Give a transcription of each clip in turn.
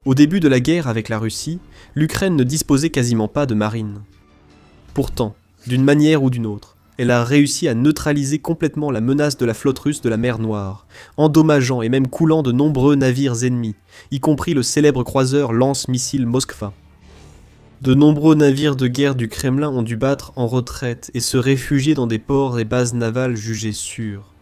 Au début de la guerre avec la Russie, l'Ukraine ne disposait quasiment pas de marine. Pourtant, d'une manière ou d'une autre, elle a réussi à neutraliser complètement la menace de la flotte russe de la mer Noire, endommageant et même coulant de nombreux navires ennemis, y compris le célèbre croiseur lance-missile Moskva. De nombreux navires de guerre du Kremlin ont dû battre en retraite et se réfugier dans des ports et bases navales jugées sûrs.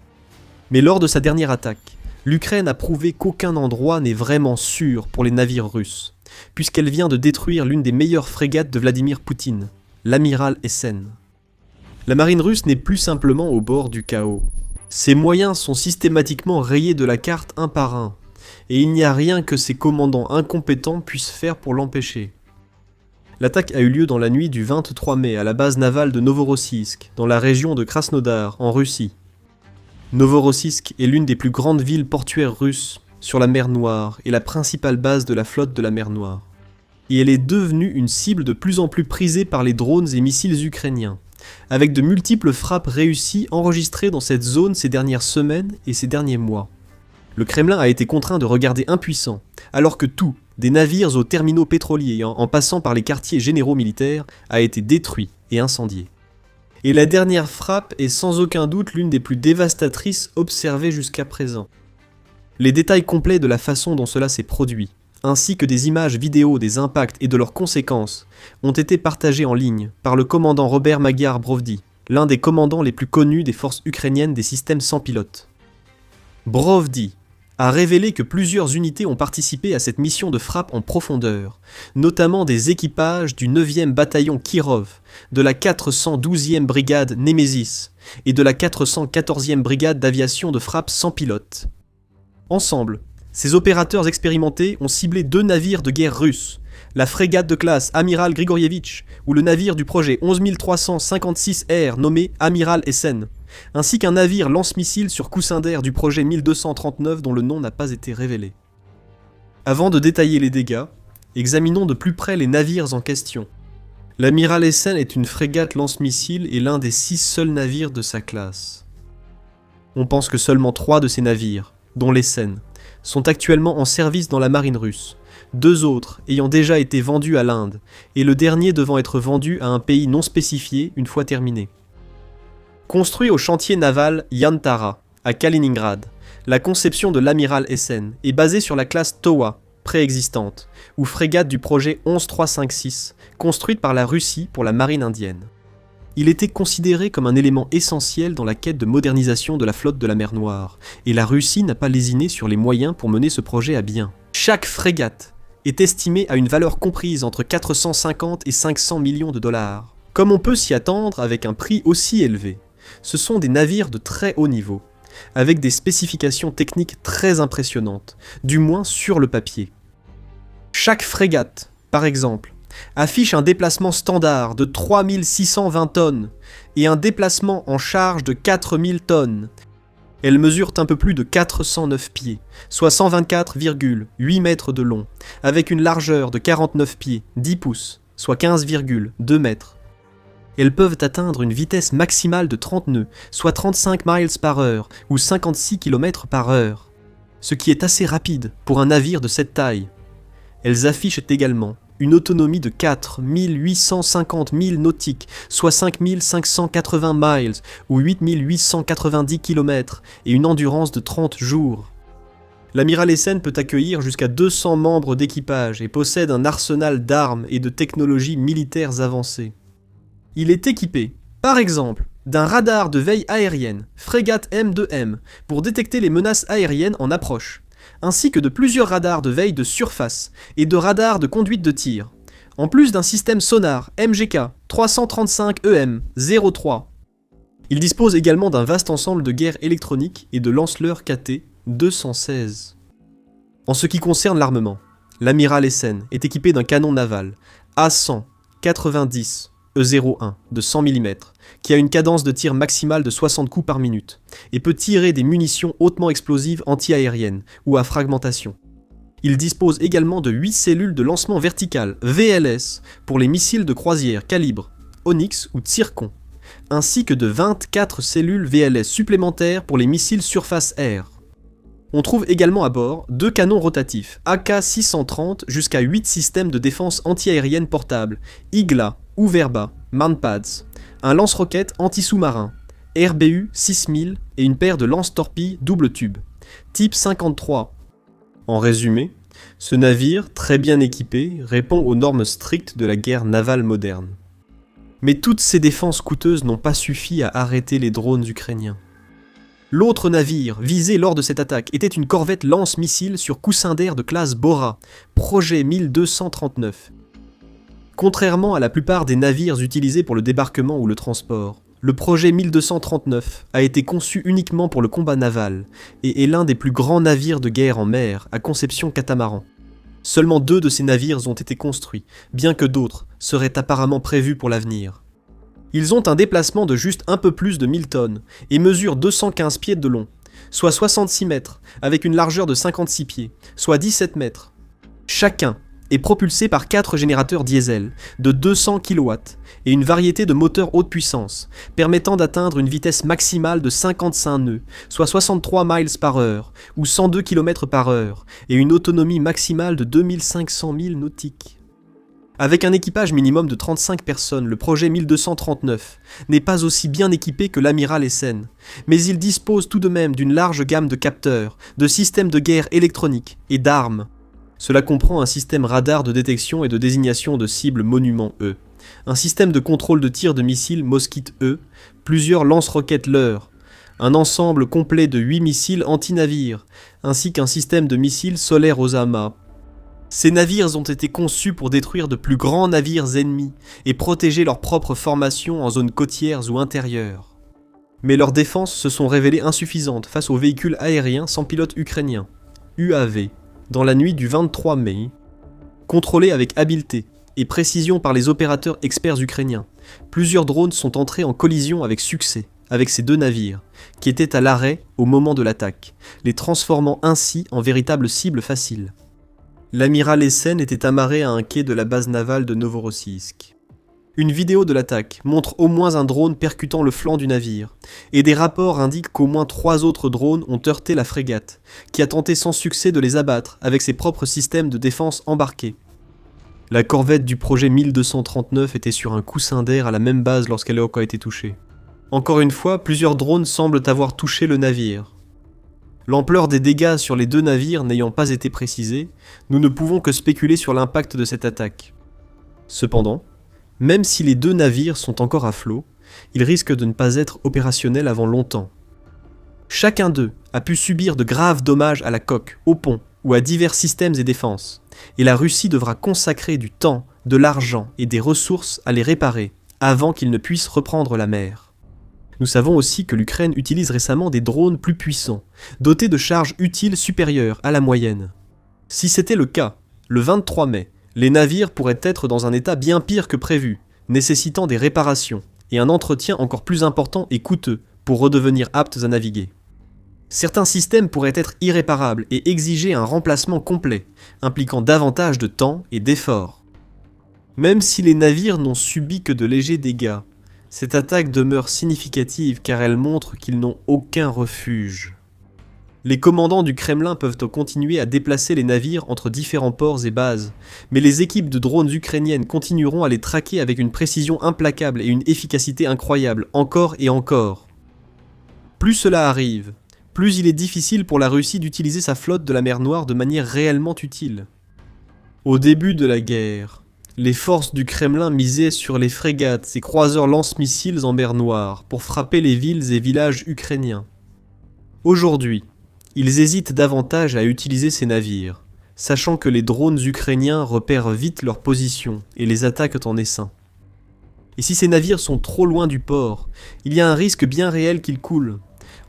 Mais lors de sa dernière attaque, l'Ukraine a prouvé qu'aucun endroit n'est vraiment sûr pour les navires russes, puisqu'elle vient de détruire l'une des meilleures frégates de Vladimir Poutine, l'amiral Essen. La marine russe n'est plus simplement au bord du chaos. Ses moyens sont systématiquement rayés de la carte un par un, et il n'y a rien que ses commandants incompétents puissent faire pour l'empêcher. L'attaque a eu lieu dans la nuit du 23 mai à la base navale de Novorossiysk, dans la région de Krasnodar, en Russie. Novorossiysk est l'une des plus grandes villes portuaires russes sur la mer Noire et la principale base de la flotte de la mer Noire. Et elle est devenue une cible de plus en plus prisée par les drones et missiles ukrainiens, avec de multiples frappes réussies enregistrées dans cette zone ces dernières semaines et ces derniers mois. Le Kremlin a été contraint de regarder impuissant, alors que tout, des navires aux terminaux pétroliers en passant par les quartiers généraux militaires, a été détruit et incendié. Et la dernière frappe est sans aucun doute l'une des plus dévastatrices observées jusqu'à présent. Les détails complets de la façon dont cela s'est produit, ainsi que des images vidéo des impacts et de leurs conséquences, ont été partagés en ligne par le commandant Robert Magyar Brovdi, l'un des commandants les plus connus des forces ukrainiennes des systèmes sans pilote. Brovdi a révélé que plusieurs unités ont participé à cette mission de frappe en profondeur, notamment des équipages du 9e bataillon Kirov, de la 412e brigade Nemesis et de la 414e brigade d'aviation de frappe sans pilote. Ensemble, ces opérateurs expérimentés ont ciblé 2 navires de guerre russes, la frégate de classe Amiral Grigorievitch ou le navire du projet 11356R nommé Amiral Essen, ainsi qu'un navire lance-missile sur coussin d'air du projet 1239 dont le nom n'a pas été révélé. Avant de détailler les dégâts, examinons de plus près les navires en question. L'Amiral Essen est une frégate lance-missile et l'un des 6 seuls navires de sa classe. On pense que seulement 3 de ces navires, dont l'Essen, sont actuellement en service dans la marine russe, 2 autres ayant déjà été vendus à l'Inde, et le dernier devant être vendu à un pays non spécifié une fois terminé. Construit au chantier naval Yantara, à Kaliningrad, la conception de l'amiral Essen est basée sur la classe Towa, préexistante, ou frégate du projet 11356, construite par la Russie pour la marine indienne. Il était considéré comme un élément essentiel dans la quête de modernisation de la flotte de la mer Noire, et la Russie n'a pas lésiné sur les moyens pour mener ce projet à bien. Chaque frégate est estimée à une valeur comprise entre 450 et 500 millions de dollars. Comme on peut s'y attendre avec un prix aussi élevé, ce sont des navires de très haut niveau, avec des spécifications techniques très impressionnantes, du moins sur le papier. Chaque frégate, par exemple, affiche un déplacement standard de 3620 tonnes et un déplacement en charge de 4000 tonnes. Elles mesurent un peu plus de 409 pieds, soit 124,8 mètres de long, avec une largeur de 49 pieds, 10 pouces, soit 15,2 mètres. Elles peuvent atteindre une vitesse maximale de 30 nœuds, soit 35 miles par heure ou 56 km par heure, ce qui est assez rapide pour un navire de cette taille. Elles affichent également une autonomie de 4850 milles nautiques, soit 5580 miles ou 8890 km, et une endurance de 30 jours. L'amiral Essen peut accueillir jusqu'à 200 membres d'équipage et possède un arsenal d'armes et de technologies militaires avancées. Il est équipé, par exemple, d'un radar de veille aérienne, frégate M2M, pour détecter les menaces aériennes en approche, ainsi que de plusieurs radars de veille de surface et de radars de conduite de tir, en plus d'un système sonar MGK 335EM-03. Il dispose également d'un vaste ensemble de guerre électronique et de lance-leurre KT-216. En ce qui concerne l'armement, l'amiral Essen est équipé d'un canon naval A100-90 E01 de 100 mm, qui a une cadence de tir maximale de 60 coups par minute, et peut tirer des munitions hautement explosives anti-aériennes ou à fragmentation. Il dispose également de 8 cellules de lancement vertical VLS pour les missiles de croisière calibre Onyx ou Zircon, ainsi que de 24 cellules VLS supplémentaires pour les missiles surface-air. On trouve également à bord 2 canons rotatifs, AK-630 jusqu'à 8 systèmes de défense anti-aérienne portables, Igla, Uverba, Manpads, un lance-roquettes anti-sous-marin, RBU 6000 et une paire de lance-torpilles double tube, type 53. En résumé, ce navire, très bien équipé, répond aux normes strictes de la guerre navale moderne. Mais toutes ces défenses coûteuses n'ont pas suffi à arrêter les drones ukrainiens. L'autre navire visé lors de cette attaque était une corvette lance-missiles sur coussin d'air de classe Bora, projet 1239. Contrairement à la plupart des navires utilisés pour le débarquement ou le transport, le projet 1239 a été conçu uniquement pour le combat naval et est l'un des plus grands navires de guerre en mer à conception catamaran. Seulement 2 de ces navires ont été construits, bien que d'autres seraient apparemment prévus pour l'avenir. Ils ont un déplacement de juste un peu plus de 1000 tonnes et mesurent 215 pieds de long, soit 66 mètres, avec une largeur de 56 pieds, soit 17 mètres. Chacun est propulsé par 4 générateurs diesel de 200 kW et une variété de moteurs haute puissance, permettant d'atteindre une vitesse maximale de 55 nœuds, soit 63 miles par heure ou 102 km par heure, et une autonomie maximale de 2500 milles nautiques. Avec un équipage minimum de 35 personnes, le projet 1239 n'est pas aussi bien équipé que l'amiral Essen, mais il dispose tout de même d'une large gamme de capteurs, de systèmes de guerre électroniques et d'armes. Cela comprend un système radar de détection et de désignation de cibles Monument E, un système de contrôle de tir de missiles Mosquite E, plusieurs lance-roquettes Leur, un ensemble complet de 8 missiles anti-navires, ainsi qu'un système de missiles solaires aux amas. Ces navires ont été conçus pour détruire de plus grands navires ennemis et protéger leurs propres formations en zones côtières ou intérieures. Mais leurs défenses se sont révélées insuffisantes face aux véhicules aériens sans pilote ukrainiens, UAV, dans la nuit du 23 mai. Contrôlés avec habileté et précision par les opérateurs experts ukrainiens, plusieurs drones sont entrés en collision avec succès avec ces 2 navires, qui étaient à l'arrêt au moment de l'attaque, les transformant ainsi en véritables cibles faciles. L'amiral Essen était amarré à un quai de la base navale de Novorossiysk. Une vidéo de l'attaque montre au moins un drone percutant le flanc du navire, et des rapports indiquent qu'au moins 3 autres drones ont heurté la frégate, qui a tenté sans succès de les abattre avec ses propres systèmes de défense embarqués. La corvette du projet 1239 était sur un coussin d'air à la même base lorsqu'elle a encore été touchée. Encore une fois, plusieurs drones semblent avoir touché le navire. L'ampleur des dégâts sur les 2 navires n'ayant pas été précisée, nous ne pouvons que spéculer sur l'impact de cette attaque. Cependant, même si les 2 navires sont encore à flot, ils risquent de ne pas être opérationnels avant longtemps. Chacun d'eux a pu subir de graves dommages à la coque, au pont ou à divers systèmes et défenses, et la Russie devra consacrer du temps, de l'argent et des ressources à les réparer avant qu'ils ne puissent reprendre la mer. Nous savons aussi que l'Ukraine utilise récemment des drones plus puissants, dotés de charges utiles supérieures à la moyenne. Si c'était le cas, le 23 mai, les navires pourraient être dans un état bien pire que prévu, nécessitant des réparations et un entretien encore plus important et coûteux pour redevenir aptes à naviguer. Certains systèmes pourraient être irréparables et exiger un remplacement complet, impliquant davantage de temps et d'efforts. Même si les navires n'ont subi que de légers dégâts, cette attaque demeure significative car elle montre qu'ils n'ont aucun refuge. Les commandants du Kremlin peuvent continuer à déplacer les navires entre différents ports et bases, mais les équipes de drones ukrainiennes continueront à les traquer avec une précision implacable et une efficacité incroyable, encore et encore. Plus cela arrive, plus il est difficile pour la Russie d'utiliser sa flotte de la mer Noire de manière réellement utile. Au début de la guerre, les forces du Kremlin misaient sur les frégates et croiseurs lance-missiles en mer Noire pour frapper les villes et villages ukrainiens. Aujourd'hui, ils hésitent davantage à utiliser ces navires, sachant que les drones ukrainiens repèrent vite leur position et les attaquent en essaim. Et si ces navires sont trop loin du port, il y a un risque bien réel qu'ils coulent,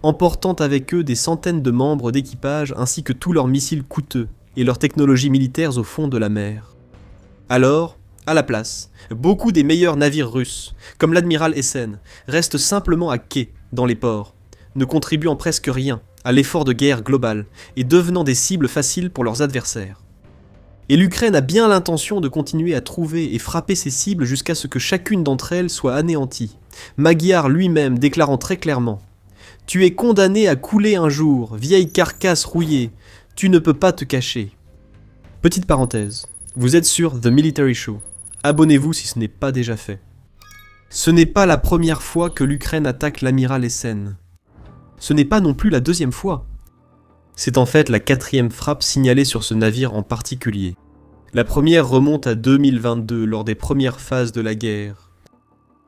emportant avec eux des centaines de membres d'équipage ainsi que tous leurs missiles coûteux et leurs technologies militaires au fond de la mer. Alors, à la place, beaucoup des meilleurs navires russes, comme l'amiral Essen, restent simplement à quai dans les ports, ne contribuant presque rien à l'effort de guerre global et devenant des cibles faciles pour leurs adversaires. Et l'Ukraine a bien l'intention de continuer à trouver et frapper ces cibles jusqu'à ce que chacune d'entre elles soit anéantie, Magyar lui-même déclarant très clairement « Tu es condamné à couler un jour, vieille carcasse rouillée. Tu ne peux pas te cacher. Petite parenthèse. Vous êtes sur The Military Show. Abonnez-vous si ce n'est pas déjà fait. Ce n'est pas la première fois que l'Ukraine attaque l'amiral Essen. Ce n'est pas non plus la deuxième fois. C'est en fait la 4e frappe signalée sur ce navire en particulier. La première remonte à 2022, lors des premières phases de la guerre.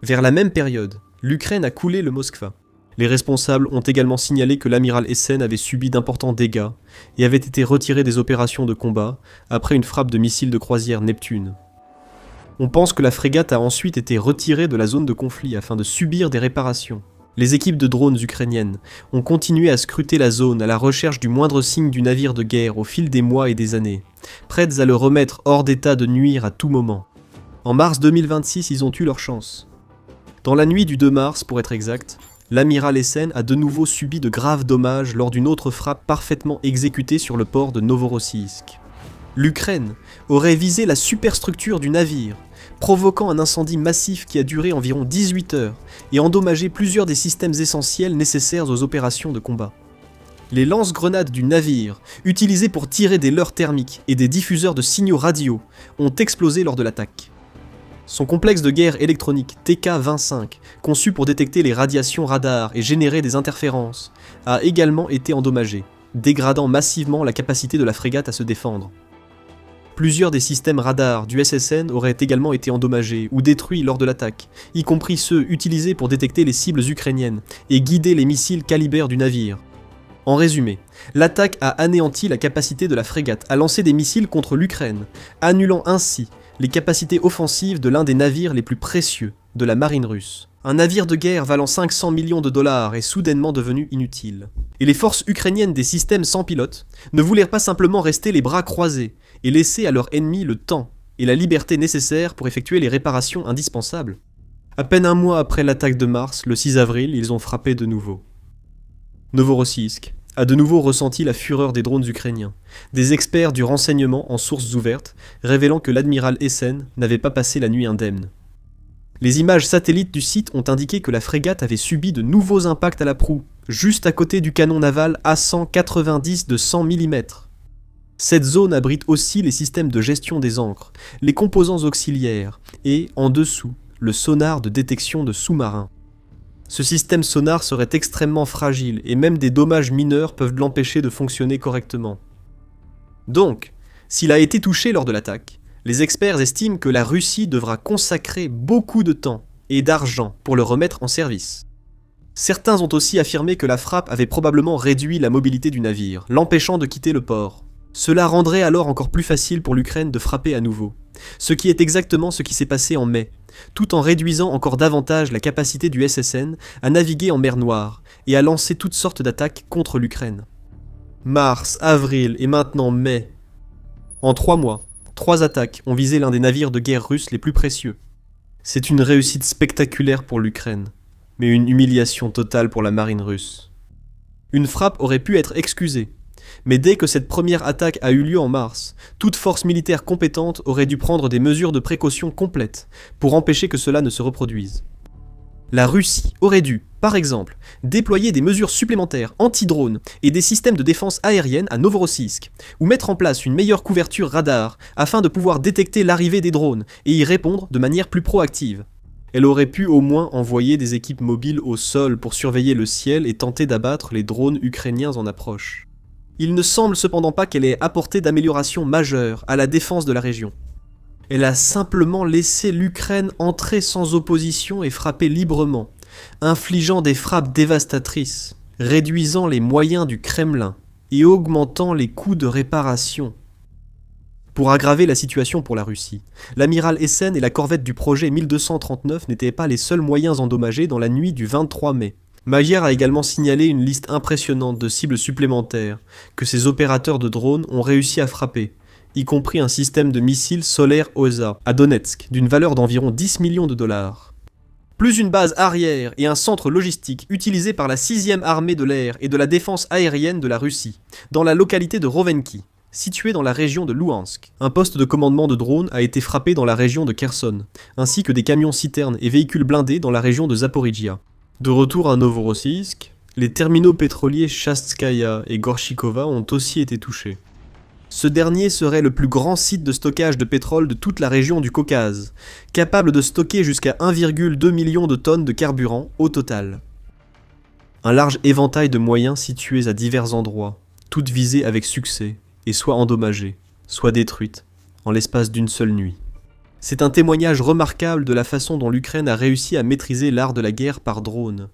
Vers la même période, l'Ukraine a coulé le Moskva. Les responsables ont également signalé que l'amiral Essen avait subi d'importants dégâts et avait été retiré des opérations de combat après une frappe de missiles de croisière Neptune. On pense que la frégate a ensuite été retirée de la zone de conflit afin de subir des réparations. Les équipes de drones ukrainiennes ont continué à scruter la zone à la recherche du moindre signe du navire de guerre au fil des mois et des années, prêtes à le remettre hors d'état de nuire à tout moment. En mars 2026, ils ont eu leur chance. Dans la nuit du 2 mars, pour être exact, l'amiral Essen a de nouveau subi de graves dommages lors d'une autre frappe parfaitement exécutée sur le port de Novorossiysk. L'Ukraine aurait visé la superstructure du navire, provoquant un incendie massif qui a duré environ 18 heures et endommagé plusieurs des systèmes essentiels nécessaires aux opérations de combat. Les lance-grenades du navire, utilisés pour tirer des leurres thermiques et des diffuseurs de signaux radio, ont explosé lors de l'attaque. Son complexe de guerre électronique TK-25, conçu pour détecter les radiations radar et générer des interférences, a également été endommagé, dégradant massivement la capacité de la frégate à se défendre. Plusieurs des systèmes radars du SSN auraient également été endommagés ou détruits lors de l'attaque, y compris ceux utilisés pour détecter les cibles ukrainiennes et guider les missiles Caliber du navire. En résumé, l'attaque a anéanti la capacité de la frégate à lancer des missiles contre l'Ukraine, annulant ainsi les capacités offensives de l'un des navires les plus précieux de la marine russe. Un navire de guerre valant 500 millions de dollars est soudainement devenu inutile. Et les forces ukrainiennes des systèmes sans pilote ne voulaient pas simplement rester les bras croisés et laisser à leur ennemi le temps et la liberté nécessaires pour effectuer les réparations indispensables. À peine un mois après l'attaque de mars, le 6 avril, ils ont frappé de nouveau. Novorossiysk a de nouveau ressenti la fureur des drones ukrainiens, des experts du renseignement en sources ouvertes révélant que l'amiral Essen n'avait pas passé la nuit indemne. Les images satellites du site ont indiqué que la frégate avait subi de nouveaux impacts à la proue, juste à côté du canon naval A190 de 100 mm. Cette zone abrite aussi les systèmes de gestion des ancres, les composants auxiliaires et, en dessous, le sonar de détection de sous-marins. Ce système sonar serait extrêmement fragile et même des dommages mineurs peuvent l'empêcher de fonctionner correctement. Donc, s'il a été touché lors de l'attaque, les experts estiment que la Russie devra consacrer beaucoup de temps et d'argent pour le remettre en service. Certains ont aussi affirmé que la frappe avait probablement réduit la mobilité du navire, l'empêchant de quitter le port. Cela rendrait alors encore plus facile pour l'Ukraine de frapper à nouveau, ce qui est exactement ce qui s'est passé en mai, tout en réduisant encore davantage la capacité du SSN à naviguer en mer Noire et à lancer toutes sortes d'attaques contre l'Ukraine. Mars, avril et maintenant mai. En 3 mois, 3 attaques ont visé l'un des navires de guerre russes les plus précieux. C'est une réussite spectaculaire pour l'Ukraine, mais une humiliation totale pour la marine russe. Une frappe aurait pu être excusée, mais dès que cette première attaque a eu lieu en mars, toute force militaire compétente aurait dû prendre des mesures de précaution complètes pour empêcher que cela ne se reproduise. La Russie aurait dû, par exemple, déployer des mesures supplémentaires anti-drones et des systèmes de défense aérienne à Novorossiysk, ou mettre en place une meilleure couverture radar afin de pouvoir détecter l'arrivée des drones et y répondre de manière plus proactive. Elle aurait pu au moins envoyer des équipes mobiles au sol pour surveiller le ciel et tenter d'abattre les drones ukrainiens en approche. Il ne semble cependant pas qu'elle ait apporté d'amélioration majeure à la défense de la région. Elle a simplement laissé l'Ukraine entrer sans opposition et frapper librement, infligeant des frappes dévastatrices, réduisant les moyens du Kremlin et augmentant les coûts de réparation. Pour aggraver la situation pour la Russie, l'amiral Essen et la corvette du projet 1239 n'étaient pas les seuls moyens endommagés dans la nuit du 23 mai. Magyar a également signalé une liste impressionnante de cibles supplémentaires que ses opérateurs de drones ont réussi à frapper, y compris un système de missiles solaires OSA à Donetsk d'une valeur d'environ 10 millions de dollars. Plus une base arrière et un centre logistique utilisé par la 6e armée de l'air et de la défense aérienne de la Russie, dans la localité de Rovenki, située dans la région de Louhansk. Un poste de commandement de drones a été frappé dans la région de Kherson, ainsi que des camions-citernes et véhicules blindés dans la région de Zaporijia. De retour à Novorossiysk, Les terminaux pétroliers Chastskaya et Gorchikova ont aussi été touchés. Ce dernier serait le plus grand site de stockage de pétrole de toute la région du Caucase, capable de stocker jusqu'à 1,2 million de tonnes de carburant au total. Un large éventail de moyens situés à divers endroits, toutes visées avec succès, et soit endommagées, soit détruites, en l'espace d'une seule nuit. C'est un témoignage remarquable de la façon dont l'Ukraine a réussi à maîtriser l'art de la guerre par drone.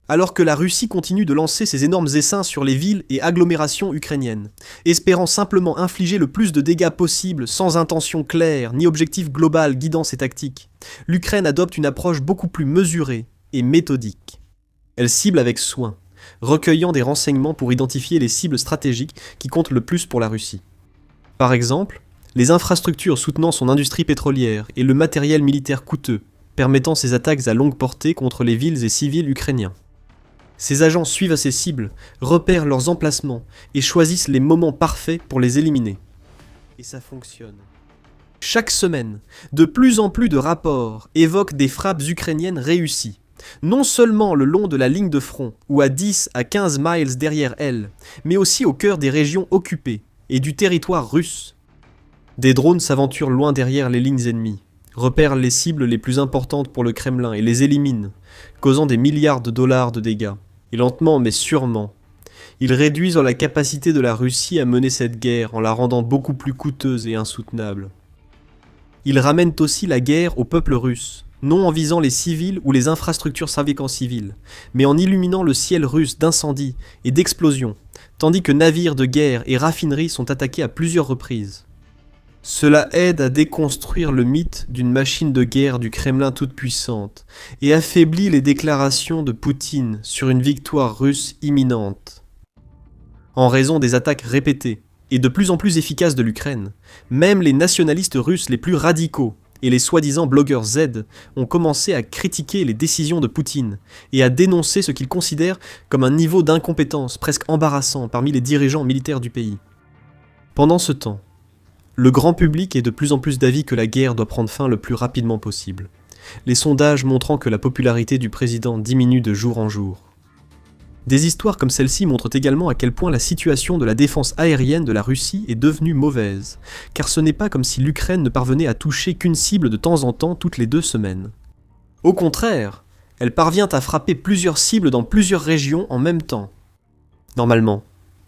Alors que la Russie continue de lancer ses énormes essaims sur les villes et agglomérations ukrainiennes, espérant simplement infliger le plus de dégâts possible sans intention claire ni objectif global guidant ses tactiques, l'Ukraine adopte une approche beaucoup plus mesurée et méthodique. Elle cible avec soin, recueillant des renseignements pour identifier les cibles stratégiques qui comptent le plus pour la Russie. Par exemple, les infrastructures soutenant son industrie pétrolière et le matériel militaire coûteux, permettant ses attaques à longue portée contre les villes et civils ukrainiens. Ces agents suivent ces cibles, repèrent leurs emplacements et choisissent les moments parfaits pour les éliminer. Et ça fonctionne. Chaque semaine, de plus en plus de rapports évoquent des frappes ukrainiennes réussies, non seulement le long de la ligne de front ou à 10 à 15 miles derrière elle, mais aussi au cœur des régions occupées et du territoire russe. Des drones s'aventurent loin derrière les lignes ennemies, repèrent les cibles les plus importantes pour le Kremlin et les éliminent, causant des milliards de dollars de dégâts. Et lentement mais sûrement, ils réduisent la capacité de la Russie à mener cette guerre en la rendant beaucoup plus coûteuse et insoutenable. Ils ramènent aussi la guerre au peuple russe, non en visant les civils ou les infrastructures fabricants civils, mais en illuminant le ciel russe d'incendies et d'explosions, tandis que navires de guerre et raffineries sont attaqués à plusieurs reprises. Cela aide à déconstruire le mythe d'une machine de guerre du Kremlin toute puissante et affaiblit les déclarations de Poutine sur une victoire russe imminente. En raison des attaques répétées et de plus en plus efficaces de l'Ukraine, même les nationalistes russes les plus radicaux et les soi-disant blogueurs Z ont commencé à critiquer les décisions de Poutine et à dénoncer ce qu'ils considèrent comme un niveau d'incompétence presque embarrassant parmi les dirigeants militaires du pays. Pendant ce temps, le grand public est de plus en plus d'avis que la guerre doit prendre fin le plus rapidement possible, les sondages montrant que la popularité du président diminue de jour en jour. Des histoires comme celle-ci montrent également à quel point la situation de la défense aérienne de la Russie est devenue mauvaise, car ce n'est pas comme si l'Ukraine ne parvenait à toucher qu'une cible de temps en temps toutes les 2 semaines. Au contraire, elle parvient à frapper plusieurs cibles dans plusieurs régions en même temps. Normalement,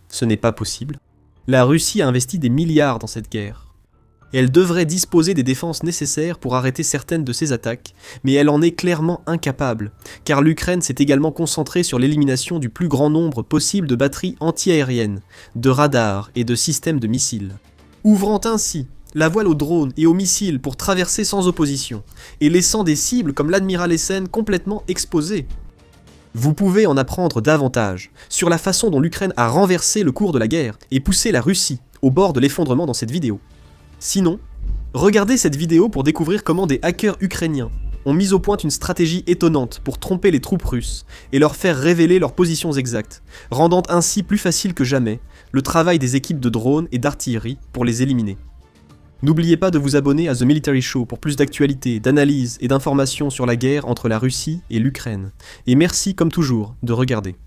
ce n'est pas possible. La Russie a investi des milliards dans cette guerre. Et elle devrait disposer des défenses nécessaires pour arrêter certaines de ces attaques, mais elle en est clairement incapable, car l'Ukraine s'est également concentrée sur l'élimination du plus grand nombre possible de batteries anti-aériennes, de radars et de systèmes de missiles, ouvrant ainsi la voie aux drones et aux missiles pour traverser sans opposition, et laissant des cibles comme l'Admiral Essen complètement exposées. Vous pouvez en apprendre davantage sur la façon dont l'Ukraine a renversé le cours de la guerre et poussé la Russie au bord de l'effondrement dans cette vidéo. Sinon, regardez cette vidéo pour découvrir comment des hackers ukrainiens ont mis au point une stratégie étonnante pour tromper les troupes russes et leur faire révéler leurs positions exactes, rendant ainsi plus facile que jamais le travail des équipes de drones et d'artillerie pour les éliminer. N'oubliez pas de vous abonner à The Military Show pour plus d'actualités, d'analyses et d'informations sur la guerre entre la Russie et l'Ukraine. Et merci comme toujours de regarder.